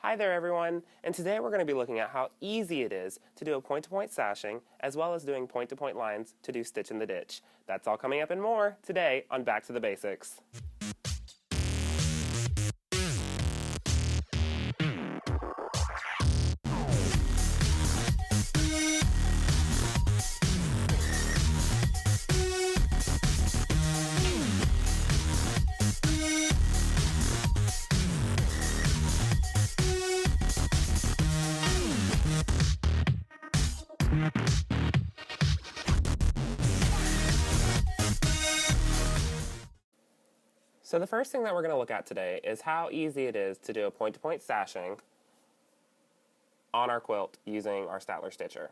Hi there everyone, and today we're going to be looking at how easy it is to do a point-to-point sashing, as well as doing point-to-point lines to do Stitch in the Ditch. That's all coming up and more today on Back to the Basics. So the first thing that we're going to look at today is how easy it is to do a point-to-point sashing on our quilt using our Statler Stitcher.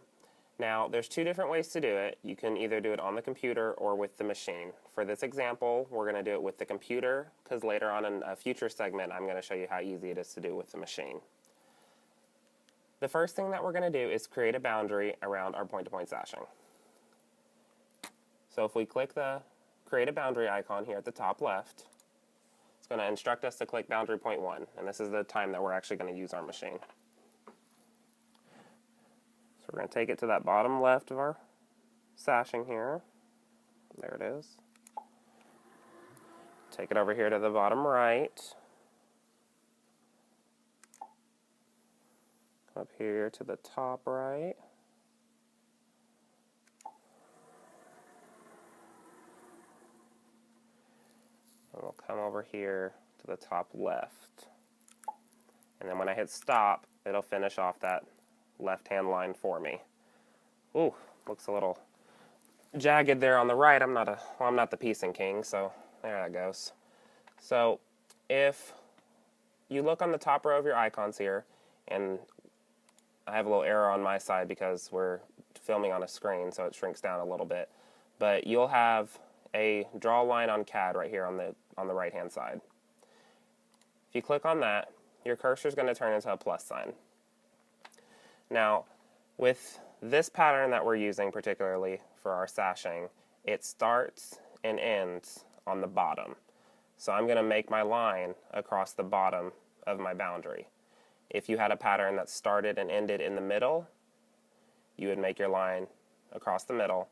Now, there's two different ways to do it. You can either do it on the computer or with the machine. For this example, we're going to do it with the computer, because later on in a future segment, I'm going to show you how easy it is to do with the machine. The first thing that we're going to do is create a boundary around our point-to-point sashing. So if we click the Create a Boundary icon here at the top left, it's going to instruct us to click boundary point 1, and this is the time that we're actually going to use our machine. So we're going to take it to that bottom left of our sashing here. There it is. Take it over here to the bottom right. Come up here to the top right. And we'll come over here to the top left. And then when I hit stop, it'll finish off that left-hand line for me. Ooh, looks a little jagged there on the right. I'm not the piecing king, so there that goes. So if you look on the top row of your icons here, and I have a little error on my side because we're filming on a screen, so it shrinks down a little bit. But you'll have a draw line on CAD right here on the right-hand side. If you click on that, your cursor is going to turn into a plus sign. Now, with this pattern that we're using particularly for our sashing, it starts and ends on the bottom. So I'm going to make my line across the bottom of my boundary. If you had a pattern that started and ended in the middle, you would make your line across the middle.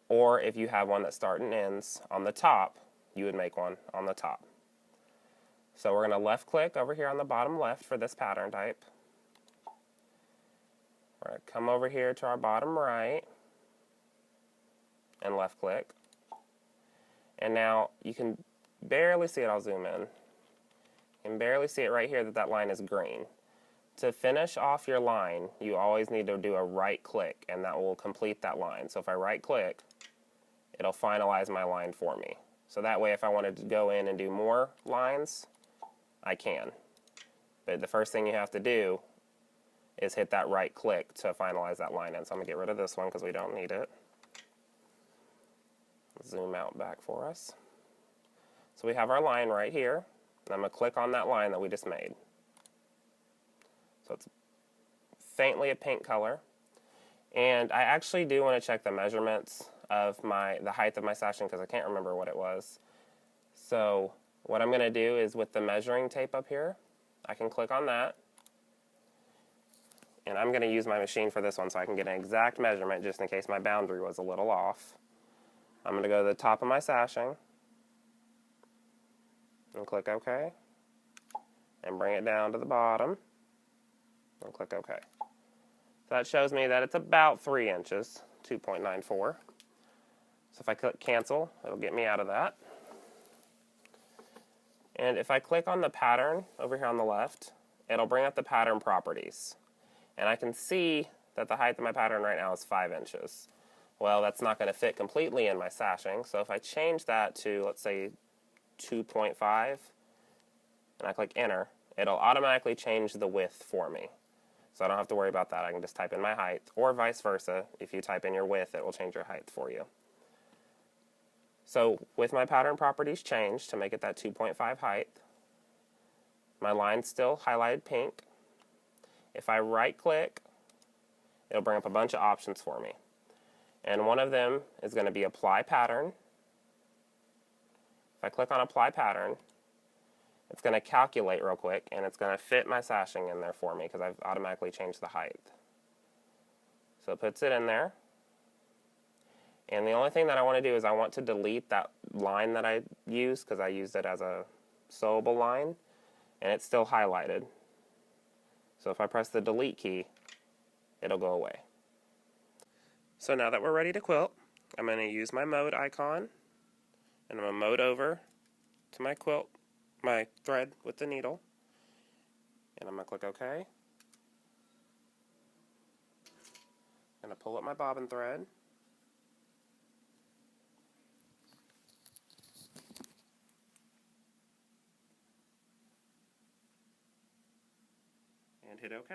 Or if you have one that starts and ends on the top, you would make one on the top. So we're going to left click over here on the bottom left for this pattern type. We're going to come over here to our bottom right and left click. And now you can barely see it. I'll zoom in. You can barely see it right here that line is green. To finish off your line, you always need to do a right click, and that will complete that line. So if I right click, it'll finalize my line for me. So that way if I wanted to go in and do more lines, I can. But the first thing you have to do is hit that right click to finalize that line in. So I'm going to get rid of this one because we don't need it. Zoom out back for us. So we have our line right here, and I'm going to click on that line that we just made. So it's faintly a pink color. And I actually do want to check the measurements of the height of my sashing because I can't remember what it was. So what I'm going to do is with the measuring tape up here, I can click on that. And I'm going to use my machine for this one so I can get an exact measurement just in case my boundary was a little off. I'm going to go to the top of my sashing and click OK. And bring it down to the bottom and click OK. So that shows me that it's about 3 inches, 2.94. So if I click cancel, it'll get me out of that. And if I click on the pattern over here on the left, it'll bring up the pattern properties. And I can see that the height of my pattern right now is 5 inches. Well, that's not going to fit completely in my sashing, so if I change that to, let's say, 2.5, and I click enter, it'll automatically change the width for me. So I don't have to worry about that. I can just type in my height, or vice versa. If you type in your width, it will change your height for you. So with my pattern properties changed to make it that 2.5 height, my line's still highlighted pink. If I right click, it'll bring up a bunch of options for me. And one of them is going to be apply pattern. If I click on apply pattern, it's going to calculate real quick, and it's going to fit my sashing in there for me because I've automatically changed the height. So it puts it in there. And the only thing that I want to do is I want to delete that line that I used because I used it as a sewable line, and it's still highlighted. So if I press the delete key, it'll go away. So now that we're ready to quilt, I'm going to use my mode icon, and I'm going to mode over to my quilt, my thread with the needle, and I'm going to click OK. I'm going to pull up my bobbin thread, and hit OK.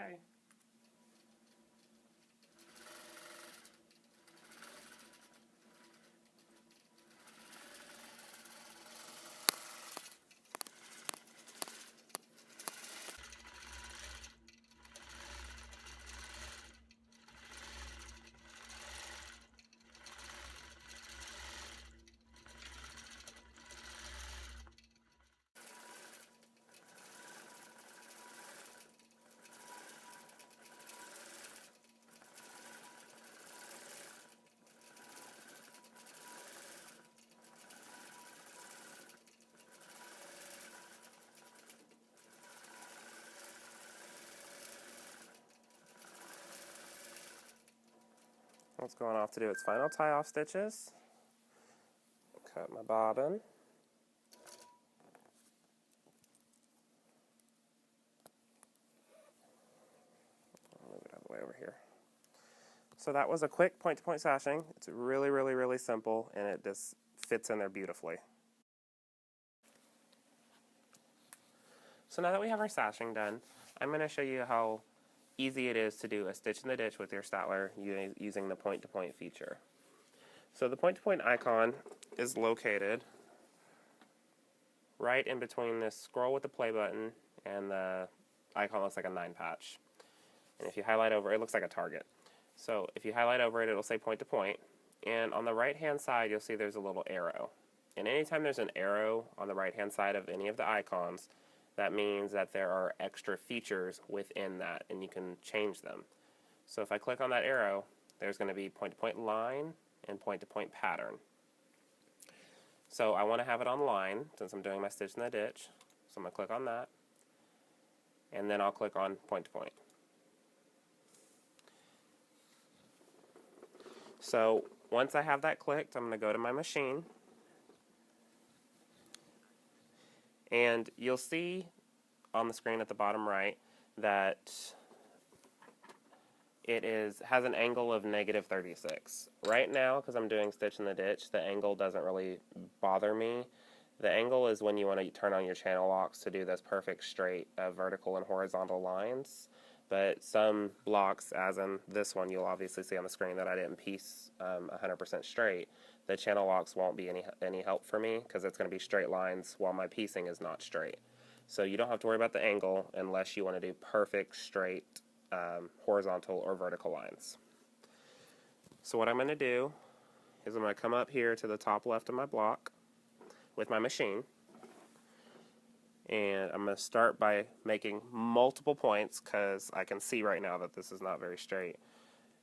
It's going off to do its final tie-off stitches. Cut my bobbin. I'll move it out of the way over here. So that was a quick point-to-point sashing. It's really, really, really simple, and it just fits in there beautifully. So now that we have our sashing done, I'm going to show you how easy it is to do a stitch in the ditch with your Statler using the point-to-point feature. So the point-to-point icon is located right in between this scroll with the play button and the icon looks like a 9-patch. And if you highlight over it, looks like a target. So if you highlight over it, it'll say point-to-point. And on the right-hand side, you'll see there's a little arrow. And anytime there's an arrow on the right-hand side of any of the icons, that means that there are extra features within that, and you can change them. So if I click on that arrow, there's going to be point-to-point line and point-to-point pattern. So I want to have it on line since I'm doing my stitch in the ditch. So I'm going to click on that, and then I'll click on point-to-point. So once I have that clicked, I'm going to go to my machine. And you'll see on the screen at the bottom right that it has an angle of -36. Right now, because I'm doing stitch in the ditch, the angle doesn't really bother me. The angle is when you want to turn on your channel locks to do this perfect straight vertical and horizontal lines. But some blocks, as in this one, you'll obviously see on the screen that I didn't piece 100% straight. The channel locks won't be any help for me because it's going to be straight lines while my piecing is not straight. So you don't have to worry about the angle unless you want to do perfect straight horizontal or vertical lines. So what I'm going to do is I'm going to come up here to the top left of my block with my machine, and I'm going to start by making multiple points because I can see right now that this is not very straight.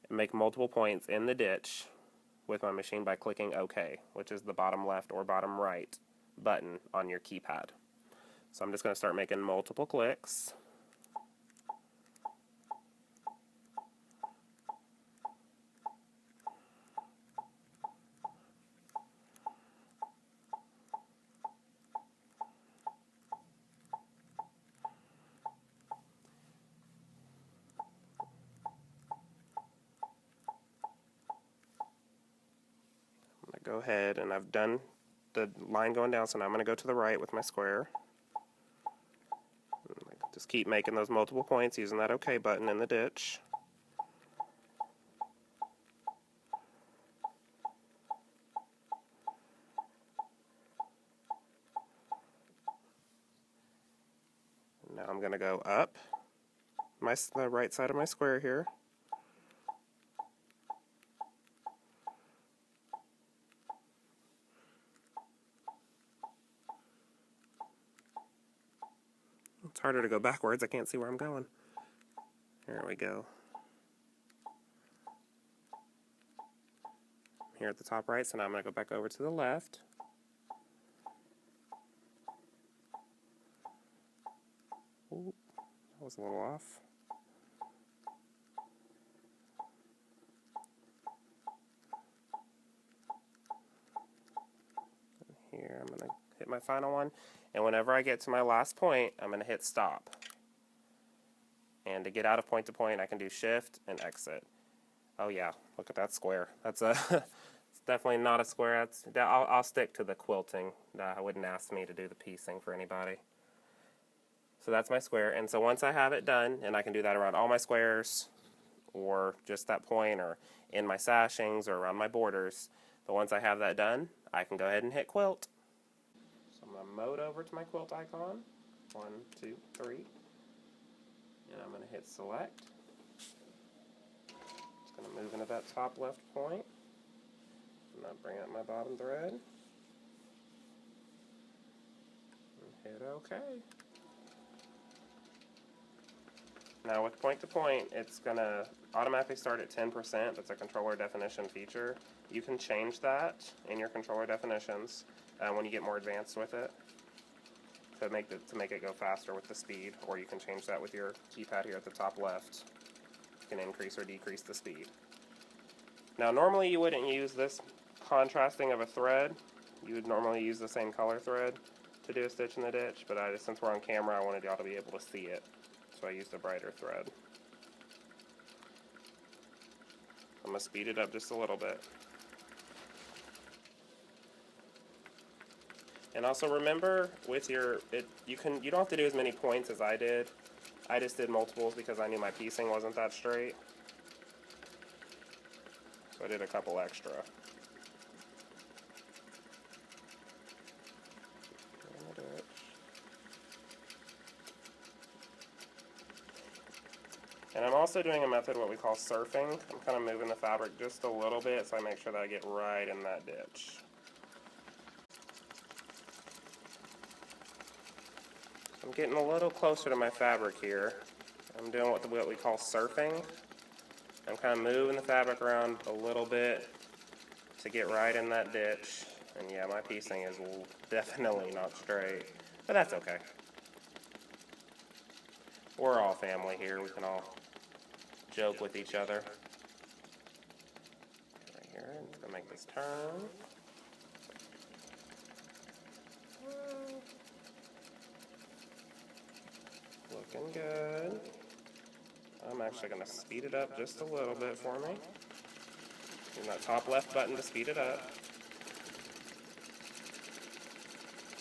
Make multiple points in the ditch with my machine by clicking OK, which is the bottom left or bottom right button on your keypad. So I'm just going to start making multiple clicks. Go ahead, and I've done the line going down, so now I'm going to go to the right with my square. Just keep making those multiple points using that OK button in the ditch. Now I'm going to go up the right side of my square here. It's harder to go backwards. I can't see where I'm going. There we go. Here at the top right, so now I'm going to go back over to the left. Ooh, that was a little off. Here, I'm going to hit my final one, and whenever I get to my last point, I'm going to hit stop. And to get out of point to point, I can do shift and exit. Oh yeah, look at that square. That's a it's definitely not a square. I'll stick to the quilting. I wouldn't ask me to do the piecing for anybody. So that's my square, and so once I have it done, and I can do that around all my squares, or just that point, or in my sashings, or around my borders, but once I have that done, I can go ahead and hit quilt. So I'm going to mode over to my quilt icon, 1, 2, 3, and I'm going to hit select. Just going to move into that top left point, and I'll bring up my bottom thread, and hit OK. Now with point to point, it's going to automatically start at 10%. That's a controller definition feature. You can change that in your controller definitions when you get more advanced with it to make it go faster with the speed, or you can change that with your keypad here at the top left. You can increase or decrease the speed. Now normally you wouldn't use this contrasting of a thread. You would normally use the same color thread to do a stitch in the ditch, but since we're on camera, I wanted y'all to be able to see it. So I used a brighter thread. I'm going to speed it up just a little bit. And also remember, with you don't have to do as many points as I did. I just did multiples because I knew my piecing wasn't that straight. So I did a couple extra. And I'm also doing a method what we call surfing. I'm kind of moving the fabric just a little bit so I make sure that I get right in that ditch. I'm getting a little closer to my fabric here. I'm doing what we call surfing. I'm kind of moving the fabric around a little bit to get right in that ditch. And yeah, my piecing is definitely not straight, but that's okay. We're all family here. We can all joke with each other. Right here, I'm just going to make this turn. Looking good. I'm actually going to speed it up just a little bit for me. Use that top left button to speed it up.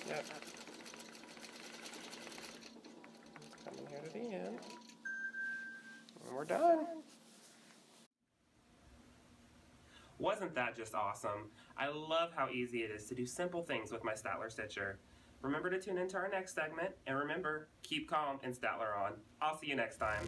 Yep. Coming here to the end. And we're done. Wasn't that just awesome? I love how easy it is to do simple things with my Statler Stitcher. Remember to tune into our next segment, and remember, keep calm and Statler on. I'll see you next time.